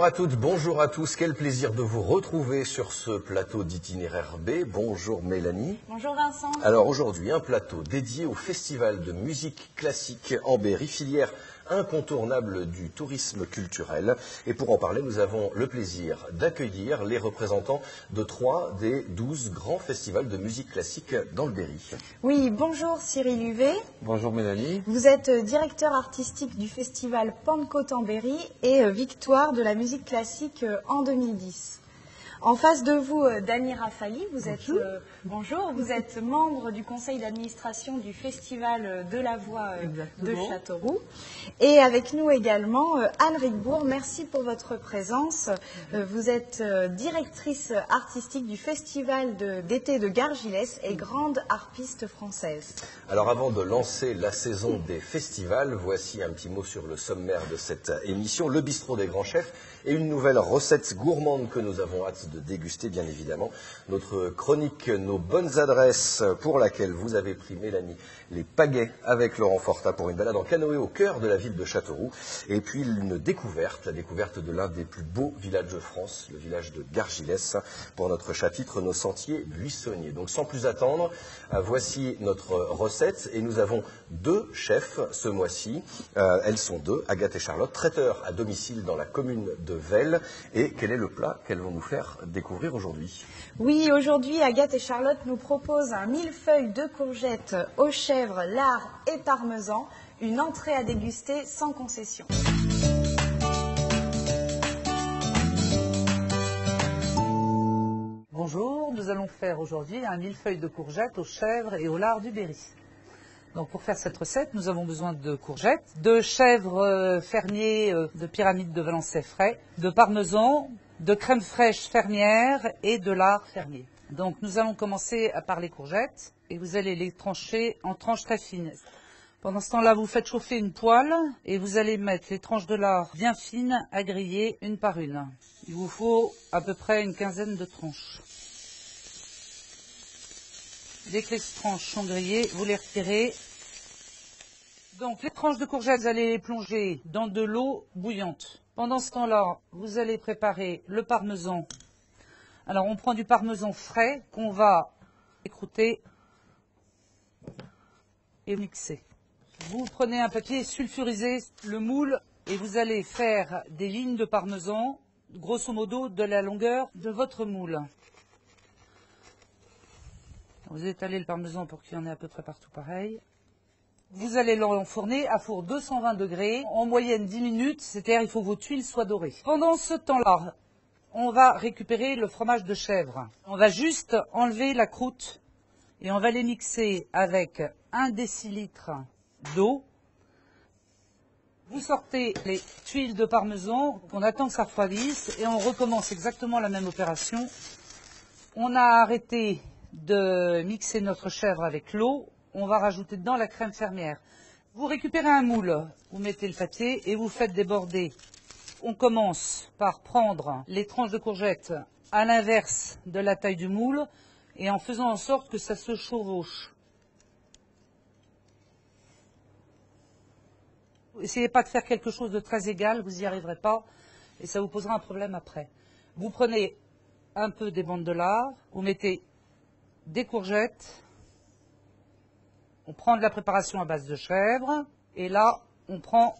Bonjour à toutes, bonjour à tous. Quel plaisir de vous retrouver sur ce plateau d'Itinéraire B. Bonjour Mélanie. Bonjour Vincent. Alors aujourd'hui, un plateau dédié au Festival de musique classique en Berry, filière incontournable du tourisme culturel. Et pour en parler, nous avons le plaisir d'accueillir les représentants de 3 des 12 grands festivals de musique classique dans le Berry. Oui, bonjour Cyril Huvet. Bonjour Mélanie. Vous êtes directeur artistique du festival Pentecôte en Berry et victoire de la musique classique en 2010. En face de vous, Dany Rafali, vous êtes, bonjour, vous êtes membre du conseil d'administration du festival de la Voix de Châteauroux. Et avec nous également, Anne Rigbourg, merci pour votre présence. Vous êtes directrice artistique du festival d'été de Gargilès et grande harpiste française. Alors avant de lancer la saison des festivals, voici un petit mot sur le sommaire de cette émission, le bistrot des grands chefs et une nouvelle recette gourmande que nous avons hâte de déguster, bien évidemment. Notre chronique, nos bonnes adresses, pour laquelle vous avez pris, Mélanie, les pagaies avec Laurent Forta pour une balade en canoë au cœur de la ville de Châteauroux. Et puis une découverte, la découverte de l'un des plus beaux villages de France, le village de Gargilès, pour notre chapitre Nos sentiers buissonniers. Donc sans plus attendre, voici notre recette. Et nous avons 2 chefs ce mois-ci. Elles sont 2, Agathe et Charlotte, traiteurs à domicile dans la commune de Vesle. Et quel est le plat qu'elles vont nous faire découvrir aujourd'hui? Oui, aujourd'hui, Agathe et Charlotte nous proposent un millefeuille de courgettes aux chèvres, lard et parmesan, une entrée à déguster sans concession. Bonjour, nous allons faire aujourd'hui un millefeuille de courgettes aux chèvres et au lard du Berry. Donc pour faire cette recette, nous avons besoin de courgettes, de chèvres fermiers de pyramide de Valençay frais, de parmesan, de crème fraîche fermière et de lard fermier. Donc nous allons commencer par les courgettes et vous allez les trancher en tranches très fines. Pendant ce temps-là, vous faites chauffer une poêle et vous allez mettre les tranches de lard bien fines à griller une par une. Il vous faut à peu près une quinzaine de tranches. Dès que les tranches sont grillées, vous les retirez. Donc les tranches de courgettes, vous allez les plonger dans de l'eau bouillante. Pendant ce temps-là, vous allez préparer le parmesan. Alors on prend du parmesan frais qu'on va écrouter et mixer. Vous prenez un papier sulfurisé, le moule, et vous allez faire des lignes de parmesan, grosso modo de la longueur de votre moule. Vous étalez le parmesan pour qu'il y en ait à peu près partout pareil. Vous allez l'enfourner à four 220 degrés, en moyenne 10 minutes, c'est-à-dire il faut que vos tuiles soient dorées. Pendant ce temps-là, on va récupérer le fromage de chèvre. On va juste enlever la croûte et on va les mixer avec 1 décilitre d'eau. Vous sortez les tuiles de parmesan, on attend que ça refroidisse et on recommence exactement la même opération. On a arrêté de mixer notre chèvre avec l'eau. On va rajouter dedans la crème fermière. Vous récupérez un moule, vous mettez le papier et vous faites déborder. On commence par prendre les tranches de courgettes à l'inverse de la taille du moule et en faisant en sorte que ça se chevauche. Essayez pas de faire quelque chose de très égal, vous n'y arriverez pas et ça vous posera un problème après. Vous prenez un peu des bandes de lard, vous mettez des courgettes. On prend de la préparation à base de chèvre et là, on prend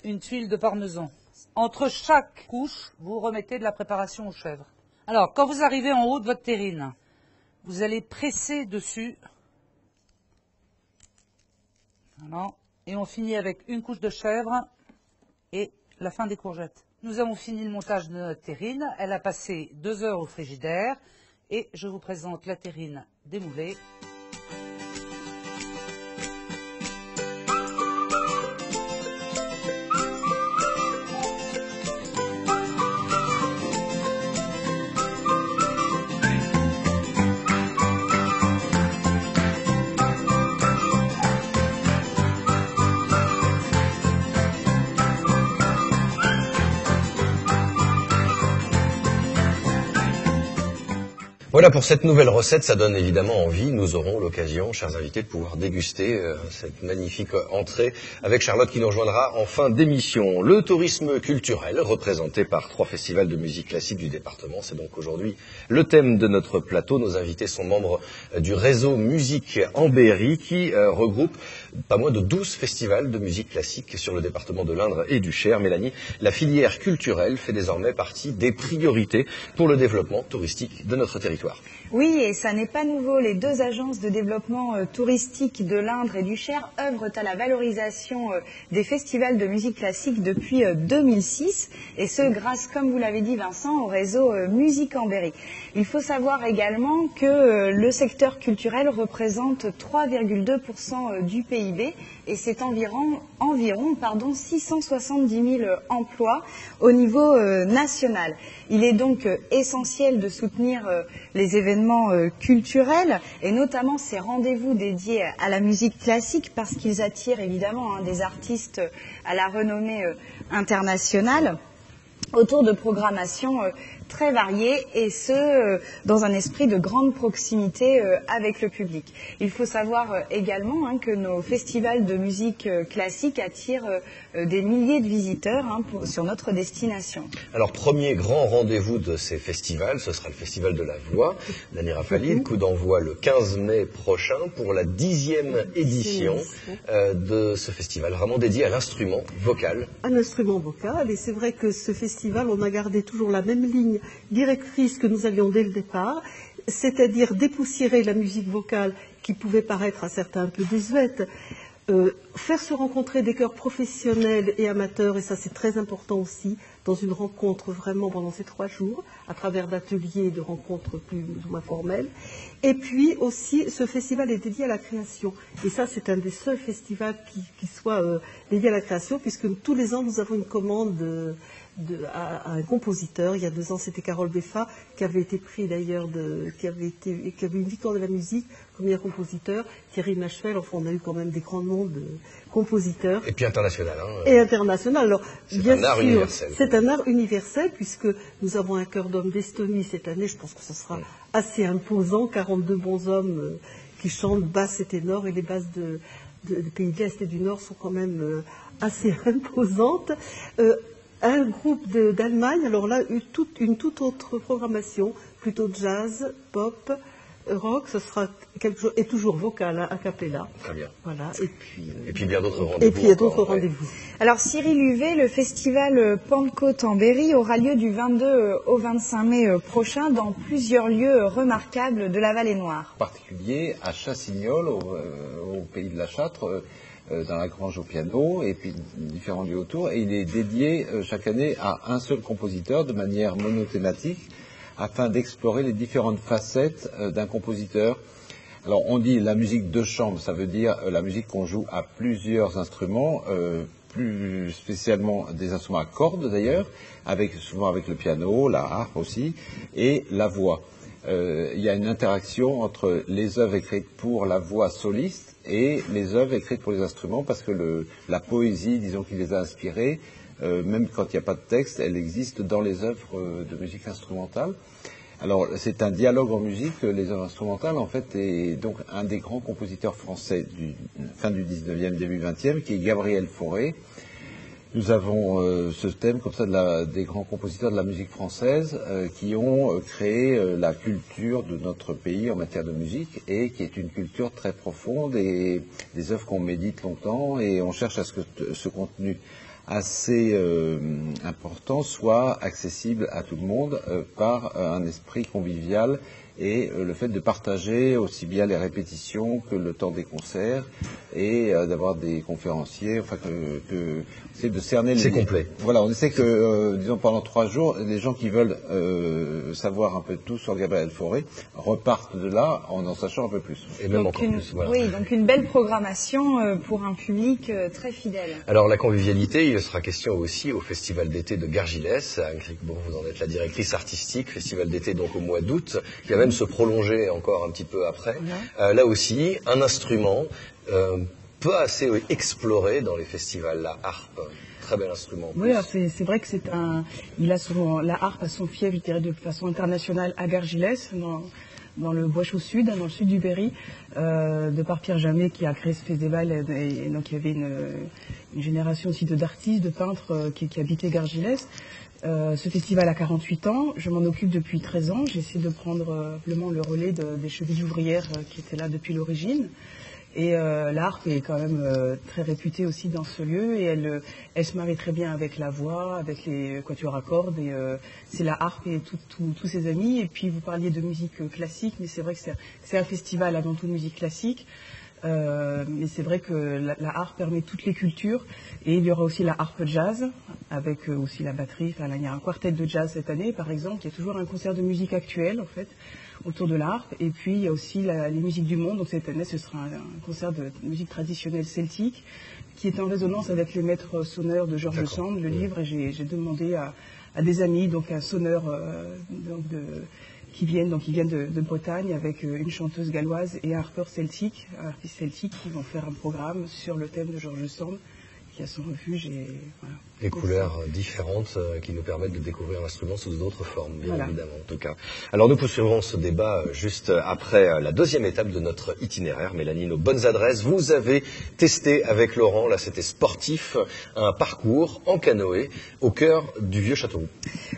une tuile de parmesan. Entre chaque couche, vous remettez de la préparation aux chèvres. Alors, quand vous arrivez en haut de votre terrine, vous allez presser dessus. Voilà. Et on finit avec une couche de chèvre et la fin des courgettes. Nous avons fini le montage de notre terrine. Elle a passé 2 heures au frigidaire et je vous présente la terrine démoulée. Voilà pour cette nouvelle recette, ça donne évidemment envie. Nous aurons l'occasion, chers invités, de pouvoir déguster cette magnifique entrée avec Charlotte qui nous rejoindra en fin d'émission. Le tourisme culturel, représenté par 3 festivals de musique classique du département, c'est donc aujourd'hui le thème de notre plateau. Nos invités sont membres du réseau Musique en Berry qui regroupe pas moins de 12 festivals de musique classique sur le département de l'Indre et du Cher. Mélanie, la filière culturelle fait désormais partie des priorités pour le développement touristique de notre territoire. Oui, et ça n'est pas nouveau. Les 2 agences de développement touristique de l'Indre et du Cher œuvrent à la valorisation des festivals de musique classique depuis 2006, et ce grâce, comme vous l'avez dit Vincent, au réseau Musique en Berry. Il faut savoir également que le secteur culturel représente 3,2% du PIB, et c'est environ 670 000 emplois au niveau national. Il est donc essentiel de soutenir les événements culturels, et notamment ces rendez-vous dédiés à la musique classique, parce qu'ils attirent évidemment des artistes à la renommée internationale autour de programmations très variées, et ce, dans un esprit de grande proximité avec le public. Il faut savoir également que nos festivals de musique classique attirent des milliers de visiteurs sur notre destination. Alors, premier grand rendez-vous de ces festivals, ce sera le Festival de la Voix d'Annie Rafali. Le coup d'envoi le 15 mai prochain pour la 10e édition de ce festival, vraiment dédié à l'instrument vocal. À l'instrument vocal, et c'est vrai que ce festival, on a gardé toujours la même ligne directrice que nous avions dès le départ, c'est-à-dire dépoussiérer la musique vocale qui pouvait paraître à certains un peu désuète, faire se rencontrer des chœurs professionnels et amateurs, et ça c'est très important aussi, dans une rencontre vraiment pendant ces 3 jours, à travers d'ateliers et de rencontres plus ou moins formelles. Et puis aussi, ce festival est dédié à la création. Et ça, c'est un des seuls festivals qui soit dédié à la création, puisque tous les ans, nous avons une commande à un compositeur. Il y a 2 ans, c'était Carole Beffa, qui avait été pris d'ailleurs, qui avait une victoire de la musique comme meilleur compositeur. Thierry Machevel, enfin, on a eu quand même des grands noms de compositeurs. Et puis international. Et international. Alors, c'est un art universel. C'est un art universel, puisque nous avons un chœur d'hommes d'Estonie cette année. Je pense que ce sera assez imposant. 42 bons hommes qui chantent basses et ténors, et les basses de pays de l'Est et du Nord sont quand même assez imposantes. Un groupe d'Allemagne, alors là, une toute autre programmation, plutôt jazz, pop, rock, ce sera quelque chose, et toujours vocal, a cappella. Très bien. Voilà, et puis bien d'autres rendez-vous. Et puis il y a d'autres rendez-vous. Alors Cyril Huvet, le festival Pentecôte en Berry aura lieu du 22 au 25 mai prochain dans plusieurs lieux remarquables de la Vallée Noire. En particulier à Chassignol, au pays de la Châtre, dans la Grange au piano, et puis différents lieux autour, et il est dédié chaque année à un seul compositeur de manière monothématique, afin d'explorer les différentes facettes d'un compositeur. Alors on dit la musique de chambre, ça veut dire la musique qu'on joue à plusieurs instruments, plus spécialement des instruments à cordes d'ailleurs, souvent avec le piano, la harpe aussi, et la voix. Il y a une interaction entre les œuvres écrites pour la voix soliste et les œuvres écrites pour les instruments, parce que la poésie, disons, qui les a inspirées, même quand il n'y a pas de texte, elle existe dans les œuvres de musique instrumentale. Alors, c'est un dialogue en musique, les œuvres instrumentales, en fait, et donc un des grands compositeurs français fin du 19e, début 20e, qui est Gabriel Fauré. Nous avons ce thème comme ça des grands compositeurs de la musique française qui ont créé la culture de notre pays en matière de musique, et qui est une culture très profonde, et des œuvres qu'on médite longtemps, et on cherche à ce que ce contenu assez important soit accessible à tout le monde par un esprit convivial, et le fait de partager aussi bien les répétitions que le temps des concerts, et d'avoir des conférenciers, enfin c'est de cerner c'est complet. Voilà, on essaie que, disons, pendant 3 jours, les gens qui veulent savoir un peu tout sur Gabriel Fauré repartent de là en sachant un peu plus. Et même encore plus, voilà. Oui, donc une belle programmation pour un public très fidèle. Alors la convivialité, il sera question aussi au Festival d'été de Gargilès. Anne Criquebourg, vous en êtes la directrice artistique, Festival d'été donc au mois d'août, qui va même se prolonger encore un petit peu après. Là aussi, un instrument peu assez exploré dans les festivals, la harpe. très bel instrument. Oui, c'est vrai que la harpe a son fief, je dirais, de façon internationale à Gargilès, dans le Bois-Chaud-Sud, dans le sud du Berry, de par Pierre Jamet qui a créé ce festival. Et donc il y avait une génération aussi d'artistes, de peintres qui habitaient Gargilès. Ce festival a 48 ans, je m'en occupe depuis 13 ans. J'essaie de prendre vraiment le relais des chevilles ouvrières qui étaient là depuis l'origine. Et la harpe est quand même très réputée aussi dans ce lieu et elle se marie très bien avec la voix, avec les quatuors à cordes. Et c'est la harpe et tous ses amis. Et puis vous parliez de musique classique, mais c'est vrai que c'est un festival avant tout de musique classique. Mais c'est vrai que la harpe permet toutes les cultures. Et il y aura aussi la harpe jazz, avec aussi la batterie. Enfin, là, il y a un quartet de jazz cette année, par exemple. Il y a toujours un concert de musique actuelle, en fait, autour de la harpe. Et puis, il y a aussi les musiques du monde. Donc, cette année, ce sera un concert de musique traditionnelle celtique, qui est en résonance avec les maîtres sonneurs de Georges Sand, le livre. Et j'ai demandé à des amis, donc un sonneur qui viennent de Bretagne, avec une chanteuse galloise et un harpeur celtique, un artiste celtique, qui vont faire un programme sur le thème de Georges Sand, qui a son refuge. Et voilà. Des couleurs différentes qui nous permettent de découvrir l'instrument sous d'autres formes, bien évidemment, en tout cas. Alors nous poursuivrons ce débat juste après la deuxième étape de notre itinéraire. Mélanie, nos bonnes adresses. Vous avez testé avec Laurent, là c'était sportif, un parcours en canoë au cœur du vieux Châteauroux.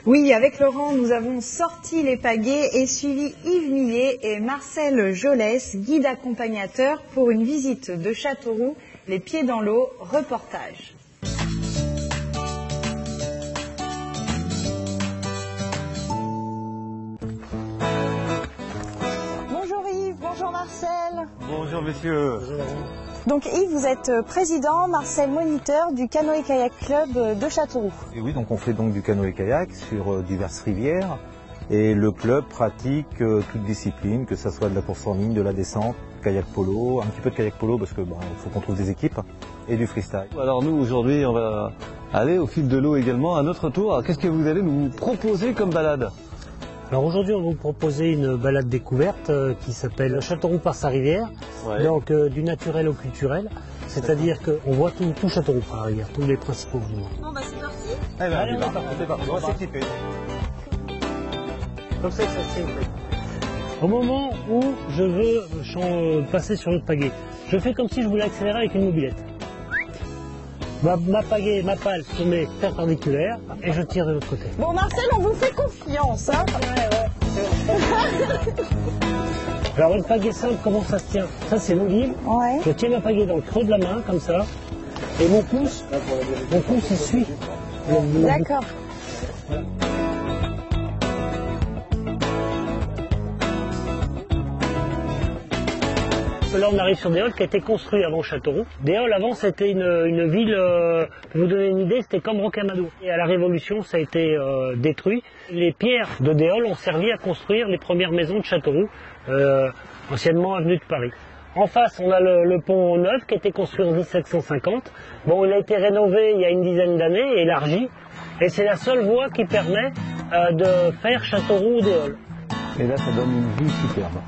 Oui, avec Laurent, nous avons sorti les pagaies et suivi Yves Millet et Marcel Jolès, guide accompagnateur, pour une visite de Châteauroux, les pieds dans l'eau, reportage. Bonjour Yves, bonjour Marcel. Bonjour messieurs. Donc Yves, vous êtes président, Marcel moniteur du Canoë-Kayak Club de Châteauroux. Et oui, donc on fait donc du canoë-kayak sur diverses rivières et le club pratique toute discipline, que ce soit de la course en ligne, de la descente, kayak polo, un petit peu de kayak polo parce que faut qu'on trouve des équipes, et du freestyle. Alors nous aujourd'hui on va aller au fil de l'eau également à notre tour. Alors, qu'est-ce que vous allez nous proposer comme balade? Alors aujourd'hui, on va vous proposer une balade découverte qui s'appelle Châteauroux par sa rivière, donc du naturel au culturel, c'est-à-dire qu'on voit tout Châteauroux par la rivière, tous les principaux monuments. Bon bah c'est parti. Eh ben, allez, c'est parti, on va s'équiper. Comme ça c'est au moment où je veux passer sur notre pagaie, je fais comme si je voulais accélérer avec une mobilette. Ma pagaie, ma pale se met perpendiculaire et je tire de l'autre côté. Bon Marcel, on vous fait confiance. Hein. Alors une pagaie simple, comment ça se tient? Ça c'est l'eau libre. Ouais. Je tiens ma pagaie dans le creux de la main, comme ça. Et mon pouce il suit. D'accord. Là, on arrive sur Déol qui a été construit avant Châteauroux. Déol, avant, c'était une ville, pour vous donner une idée, c'était comme Rocamadour. Et à la Révolution, ça a été détruit. Les pierres de Déol ont servi à construire les premières maisons de Châteauroux, anciennement avenue de Paris. En face, on a le pont neuf qui a été construit en 1750. Bon, il a été rénové il y a une dizaine d'années, élargi. Et c'est la seule voie qui permet de faire Châteauroux-Déol. Et là ça donne une vue superbe.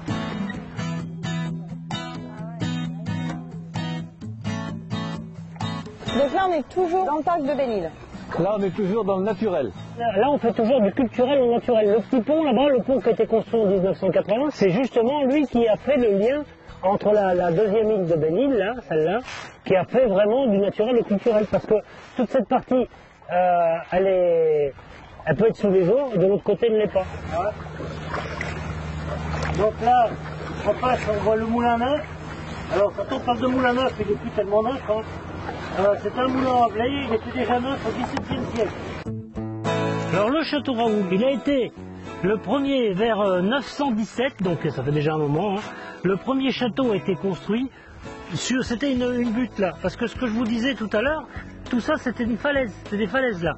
Donc là, on est toujours dans le parc de Belle-Île. Là on est toujours dans le naturel. Là, on fait toujours du culturel au naturel. Le petit pont, là-bas, le pont qui a été construit en 1980, c'est justement lui qui a fait le lien entre la deuxième île de Belle-Île, là, celle-là, qui a fait vraiment du naturel au culturel. Parce que toute cette partie, elle peut être sous les eaux, et de l'autre côté, elle ne l'est pas. Donc là, on passe, on voit le moulin neuf. Alors, quand on parle de moulin neuf, il n'est plus tellement neuf, hein. C'est un moulin à blé, il était déjà neuf au XVIIe siècle. Alors le château Raoul, il a été le premier vers 917, donc ça fait déjà un moment. Hein. Le premier château a été construit c'était une butte là, parce que ce que je vous disais tout à l'heure, tout ça c'était une falaise, c'était des falaises là.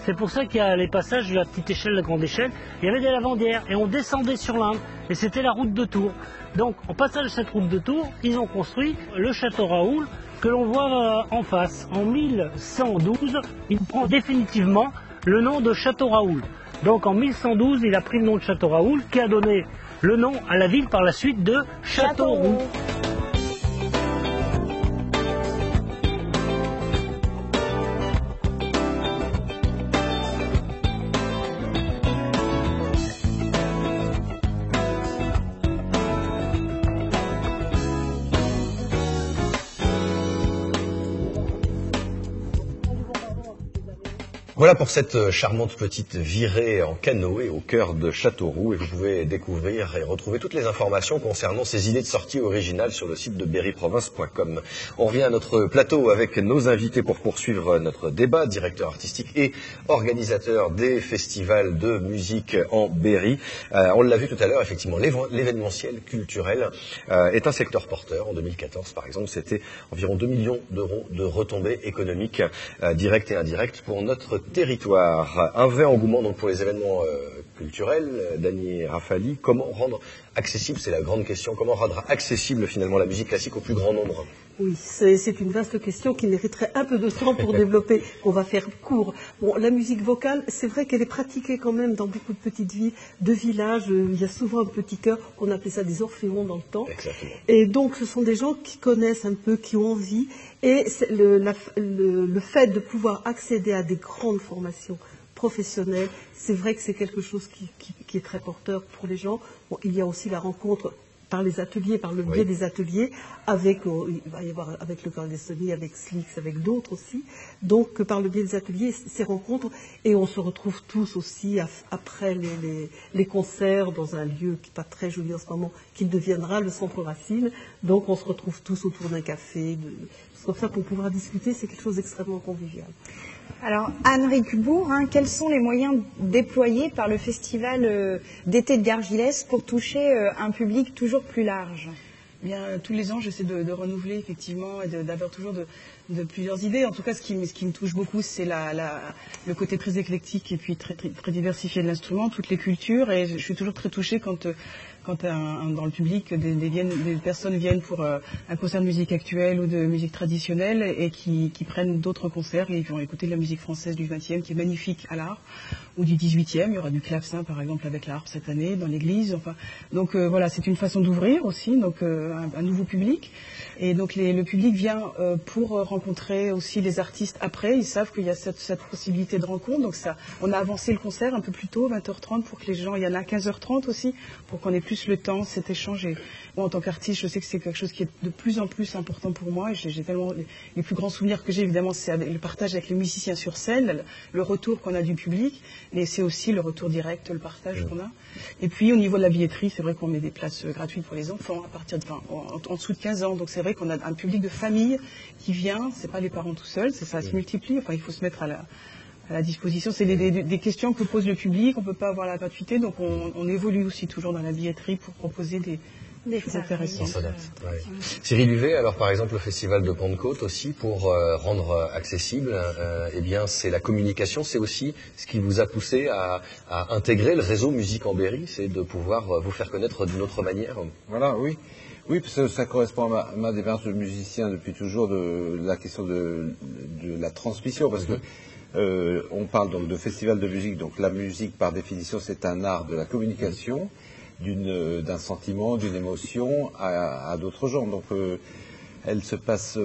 C'est pour ça qu'il y a les passages de la petite échelle, la grande échelle, il y avait des lavandières et on descendait sur l'Indre et c'était la route de Tours. Donc en passage de cette route de Tours, ils ont construit le château Raoul que l'on voit en face. En 1112, il prend définitivement le nom de Château Raoul. Donc en 1112, il a pris le nom de Château Raoul qui a donné le nom à la ville par la suite de Châteauroux. Voilà pour cette charmante petite virée en canoë au cœur de Châteauroux, et vous pouvez découvrir et retrouver toutes les informations concernant ces idées de sortie originales sur le site de berryprovince.com. On revient à notre plateau avec nos invités pour poursuivre notre débat, directeur artistique et organisateur des festivals de musique en Berry. On l'a vu tout à l'heure, effectivement, l'événementiel culturel est un secteur porteur. En 2014, par exemple, c'était environ 2 millions d'euros de retombées économiques directes et indirectes pour notre territoire. Un vrai engouement donc pour les événements culturels. Dany Rafali, comment rendre accessible, c'est la grande question, comment rendre accessible finalement la musique classique au plus grand nombre? Oui, c'est une vaste question qui mériterait un peu de temps pour développer. On va faire court. Bon, la musique vocale, c'est vrai qu'elle est pratiquée quand même dans beaucoup de petites villes, de villages. Il y a souvent un petit chœur, on appelait ça des orphéons dans le temps. Exactement. Et donc, ce sont des gens qui connaissent un peu, qui ont envie. Et le fait de pouvoir accéder à des grandes formations professionnelles, c'est vrai que c'est quelque chose qui est très porteur pour les gens. Bon, il y a aussi la rencontre par les ateliers, par le biais des ateliers, il va y avoir avec le Chœur d'Estonie, avec Slix, avec d'autres aussi. Donc, par le biais des ateliers, ces rencontres, et on se retrouve tous aussi après les concerts dans un lieu qui n'est pas très joli en ce moment, qui deviendra le Centre Racine. Donc, on se retrouve tous autour d'un café. Comme ça, pour pouvoir discuter, c'est quelque chose d'extrêmement convivial. Alors, Anne Ricbourg, quels sont les moyens déployés par le festival d'été de Gargilès pour toucher un public toujours plus large? Bien, tous les ans, j'essaie de renouveler effectivement et d'avoir toujours de plusieurs idées. En tout cas, ce qui me touche beaucoup, c'est le côté très éclectique et puis très diversifié de l'instrument, toutes les cultures. Et je suis toujours très touchée quand dans le public, des personnes viennent pour un concert de musique actuelle ou de musique traditionnelle et qui prennent d'autres concerts et ils vont écouter de la musique française du XXe qui est magnifique à l'harpe, ou du XVIIIe. Il y aura du clavecin par exemple avec la harpe cette année dans l'église. Enfin, donc voilà, c'est une façon d'ouvrir aussi donc un nouveau public. Et donc le public vient pour rencontrer aussi les artistes après. Ils savent qu'il y a cette possibilité de rencontre. Donc ça, on a avancé le concert un peu plus tôt, 20h30, pour que les gens, il y en a 15h30 aussi, pour qu'on ait plus le temps, cet échange. Et moi, en tant qu'artiste, je sais que c'est quelque chose qui est de plus en plus important pour moi. Et j'ai tellement les plus grands souvenirs que j'ai, évidemment, c'est le partage avec les musiciens sur scène, le retour qu'on a du public, mais c'est aussi le retour direct, le partage qu'on a. Et puis, au niveau de la billetterie, c'est vrai qu'on met des places gratuites pour les enfants à partir de en dessous de 15 ans. Donc, c'est vrai qu'on a un public de famille qui vient. C'est pas les parents tout seuls, ça se multiplie. Enfin, il faut se mettre à la disposition. C'est des questions que pose le public, on ne peut pas avoir la gratuité, donc on évolue aussi toujours dans la billetterie pour proposer des choses intéressantes. Cyril Huvet, alors par exemple le festival de Pentecôte aussi, pour rendre accessible, eh bien c'est la communication, c'est aussi ce qui vous a poussé à intégrer le réseau Musique en Berry, c'est de pouvoir vous faire connaître d'une autre manière. Voilà, oui. Oui, parce que ça correspond à ma démarche de musicien depuis toujours, de la question de la transmission, parce que on parle donc de festival de musique, donc la musique par définition c'est un art de la communication, d'un sentiment, d'une émotion à d'autres gens. Donc elle se passe,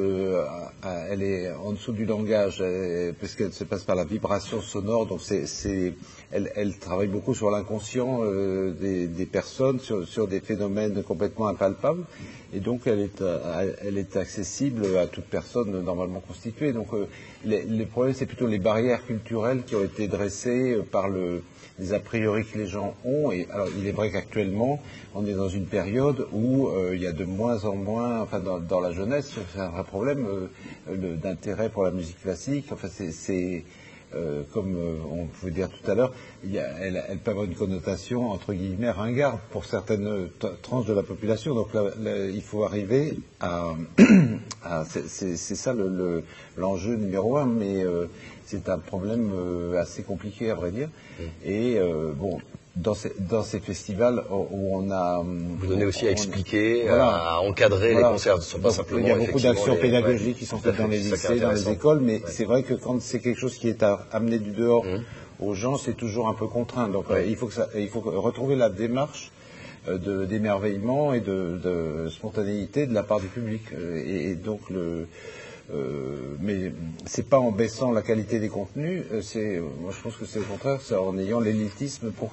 elle est en dessous du langage, puisqu'elle se passe par la vibration sonore. Donc elle travaille beaucoup sur l'inconscient des personnes, sur des phénomènes complètement impalpables. Et donc elle est accessible à toute personne normalement constituée. Donc les problèmes, c'est plutôt les barrières culturelles qui ont été dressées par les a priori que les gens ont. Et alors il est vrai qu'actuellement on est dans une période où il y a de moins en moins, enfin dans la jeunesse, c'est un vrai problème d'intérêt pour la musique classique. Enfin c'est comme on pouvait dire tout à l'heure, elle peut avoir une connotation entre guillemets ringarde pour certaines tranches de la population. Donc là, il faut arriver à c'est ça l'enjeu numéro un, mais c'est un problème assez compliqué à vrai dire. Et bon, dans ces festivals où on a... Vous donnez aussi à expliquer, à encadrer les concerts. Ce ne sont pas simplement, il y a beaucoup d'actions pédagogiques qui sont faites dans les lycées, dans les écoles, mais c'est vrai que quand c'est quelque chose qui est amené du dehors aux gens, c'est toujours un peu contraint. Donc il faut retrouver la démarche d'émerveillement et de spontanéité de la part du public. Et donc Mais c'est pas en baissant la qualité des contenus, moi je pense que c'est au contraire, c'est en ayant l'élitisme pour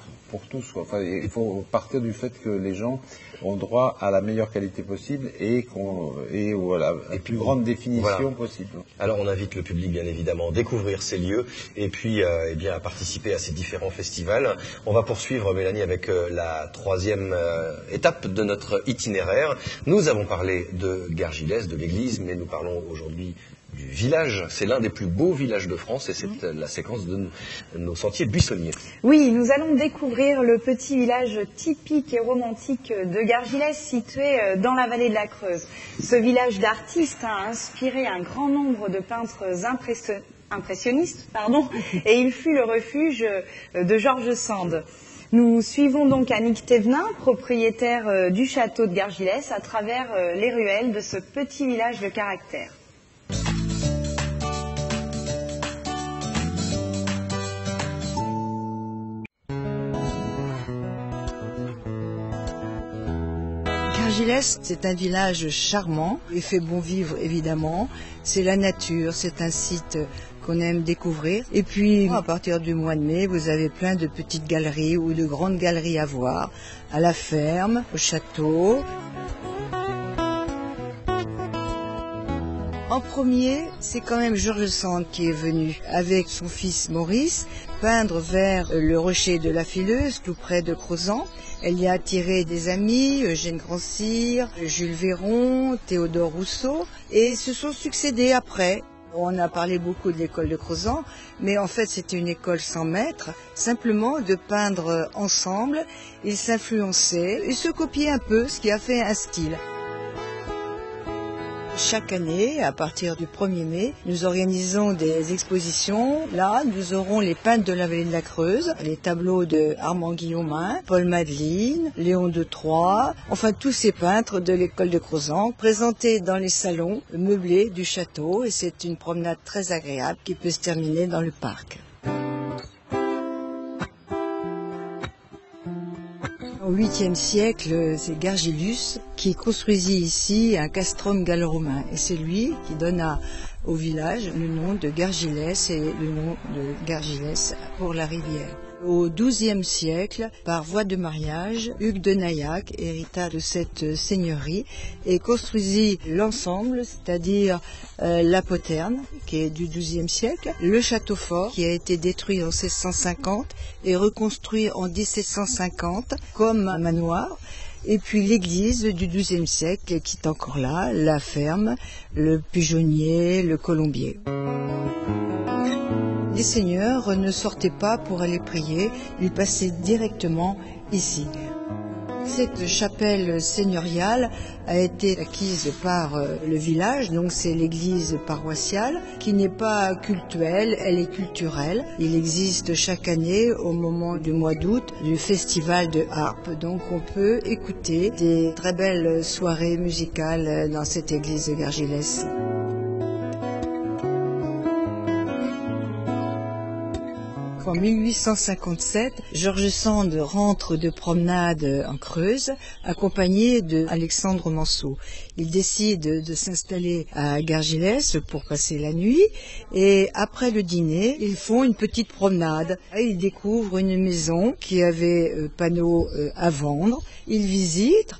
tous, quoi. Enfin, il faut partir du fait que les gens ont droit à la meilleure qualité possible et à la plus grande définition possible. Alors on invite le public bien évidemment à découvrir ces lieux et puis eh bien, à participer à ces différents festivals. On va poursuivre, Mélanie, avec la troisième étape de notre itinéraire. Nous avons parlé de Gargilès, de l'église, mais nous parlons aujourd'hui du village. C'est l'un des plus beaux villages de France et c'est la séquence de nos sentiers buissonniers. Oui, nous allons découvrir le petit village typique et romantique de Gargilès, situé dans la vallée de la Creuse. Ce village d'artistes a inspiré un grand nombre de peintres impressionnistes, et il fut le refuge de George Sand. Nous suivons donc Annick Thévenin, propriétaire du château de Gargilès, à travers les ruelles de ce petit village de caractère. Gargilès, c'est un village charmant, il fait bon vivre évidemment, c'est la nature, c'est un site qu'on aime découvrir. Et puis, à partir du mois de mai, vous avez plein de petites galeries ou de grandes galeries à voir, à la ferme, au château. En premier, c'est quand même George Sand qui est venu avec son fils Maurice peindre vers le rocher de la Fileuse, tout près de Crozant. Elle y a attiré des amis, Eugène Grand-Cyr, Jules Véron, Théodore Rousseau, et se sont succédés après. On a parlé beaucoup de l'école de Crozant, mais en fait c'était une école sans maître, simplement de peindre ensemble. Ils s'influençaient, ils se copiaient un peu, ce qui a fait un style. Chaque année, à partir du 1er mai, nous organisons des expositions. Là, nous aurons les peintres de la vallée de la Creuse, les tableaux de Armand Guillaumin, Paul Madeleine, Léon de Troyes, enfin tous ces peintres de l'école de Crozant, présentés dans les salons meublés du château. Et c'est une promenade très agréable qui peut se terminer dans le parc. Au 8e siècle, c'est Gargilus qui construisit ici un castrum gallo-romain. Et c'est lui qui donna au village le nom de Gargilès et le nom de Gargilès pour la rivière. Au XIIe siècle, par voie de mariage, Hugues de Naillac hérita de cette seigneurie et construisit l'ensemble, c'est-à-dire la poterne, qui est du XIIe siècle, le château fort, qui a été détruit en 1650 et reconstruit en 1750 comme un manoir, et puis l'église du XIIe siècle qui est encore là, la ferme, le pigeonnier, le colombier. Les seigneurs ne sortaient pas pour aller prier, ils passaient directement ici. Cette chapelle seigneuriale a été acquise par le village, donc c'est l'église paroissiale, qui n'est pas cultuelle, elle est culturelle. Il existe chaque année, au moment du mois d'août, du festival de harpe, donc on peut écouter des très belles soirées musicales dans cette église de Gargilès. En 1857, George Sand rentre de promenade en Creuse, accompagné d'Alexandre Manceau. Il décide de s'installer à Gargilès pour passer la nuit, et après le dîner, ils font une petite promenade. Ils découvrent une maison qui avait panneau à vendre. Ils visitent,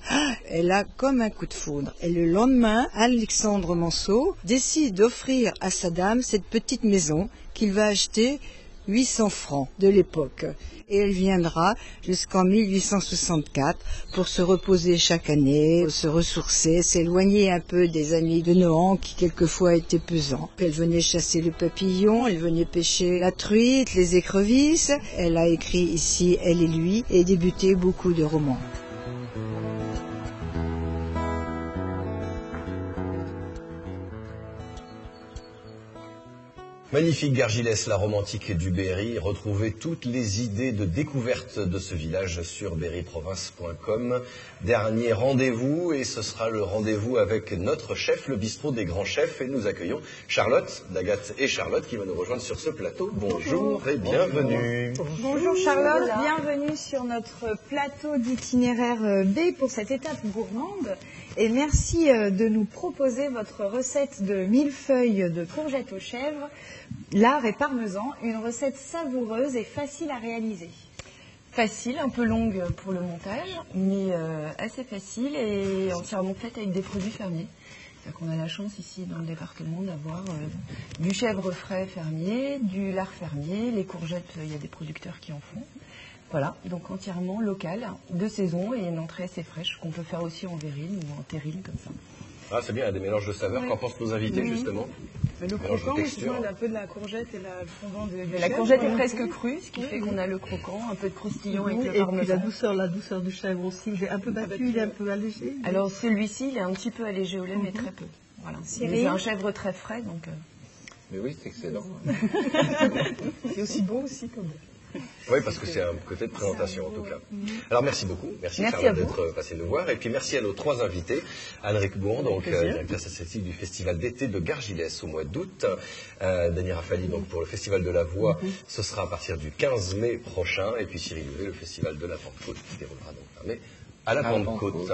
elle a comme un coup de foudre. Et le lendemain, Alexandre Manceau décide d'offrir à sa dame cette petite maison qu'il va acheter 800 francs de l'époque. Et elle viendra jusqu'en 1864 pour se reposer chaque année, se ressourcer, s'éloigner un peu des amis de Nohant qui quelquefois étaient pesants. Elle venait chasser le papillon, elle venait pêcher la truite, les écrevisses. Elle a écrit ici Elle et lui et débuté beaucoup de romans. Magnifique Gargilès, la romantique du Berry. Retrouvez toutes les idées de découverte de ce village sur berryprovince.com. Dernier rendez-vous, et ce sera le rendez-vous avec notre chef, le bistrot des grands chefs. Et nous accueillons Charlotte, d'Agathe et Charlotte, qui va nous rejoindre sur ce plateau. Bonjour et bienvenue. Bonjour Charlotte, bienvenue sur notre plateau d'itinéraire B pour cette étape gourmande. Et merci de nous proposer votre recette de millefeuilles de courgettes aux chèvres, lard et parmesan, une recette savoureuse et facile à réaliser. Facile, un peu longue pour le montage, mais assez facile et entièrement faite avec des produits fermiers. On a la chance ici dans le département d'avoir du chèvre frais fermier, du lard fermier, les courgettes, il y a des producteurs qui en font. Voilà, donc entièrement local, de saison et une entrée assez fraîche qu'on peut faire aussi en verrine ou en terrine comme ça. Ah, c'est bien, il y a des mélanges de saveurs. Oui. Qu'en pensent nos invités justement? Le croquant, justement, un peu de la courgette et la fondant de La courgette est presque crue, ce qui fait qu'on a le croquant, un peu de croustillant avec le parmesan. Et puis la douceur du chèvre aussi. Il est un peu battu, il est un peu allégé. Alors celui-ci, il est un petit peu allégé au lait, mais très peu. Voilà. C'est un chèvre très frais, donc. Mais oui, c'est excellent. C'est aussi beau aussi comme. Oui, parce que c'est un côté de présentation en tout cas. Alors merci beaucoup, merci Merci Charlotte à vous. d'être passé nous voir. Et puis merci à nos trois invités. Anne-Ric Bourg, donc directeur associatif du festival d'été de Gargilès au mois d'août. Dany Rafali, donc pour le festival de la Voix, ce sera à partir du 15 mai prochain. Et puis Cyril Louvet, le festival de la Pentecôte, qui se déroulera donc fin mai à la Pentecôte.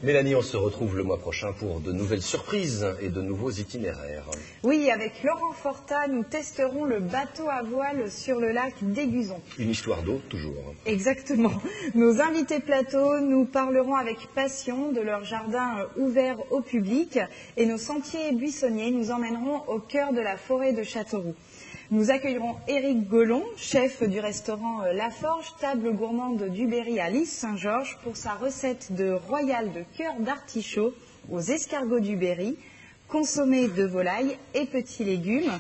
Mélanie, on se retrouve le mois prochain pour de nouvelles surprises et de nouveaux itinéraires. Oui, avec Laurent Forta, nous testerons le bateau à voile sur le lac d'Aiguzon. Une histoire d'eau, toujours. Exactement. Nos invités plateau nous parleront avec passion de leur jardin ouvert au public et nos sentiers buissonniers nous emmèneront au cœur de la forêt de Châteauroux. Nous accueillerons Éric Gollon, chef du restaurant La Forge, table gourmande du Berry à Lys-Saint-Georges, pour sa recette de royale de cœur d'artichaut aux escargots du Berry, consommé de volaille et petits légumes.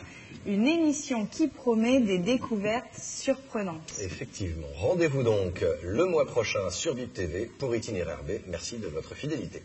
Une émission qui promet des découvertes surprenantes. Effectivement. Rendez-vous donc le mois prochain sur BIP TV pour Itinéraire B. Merci de votre fidélité.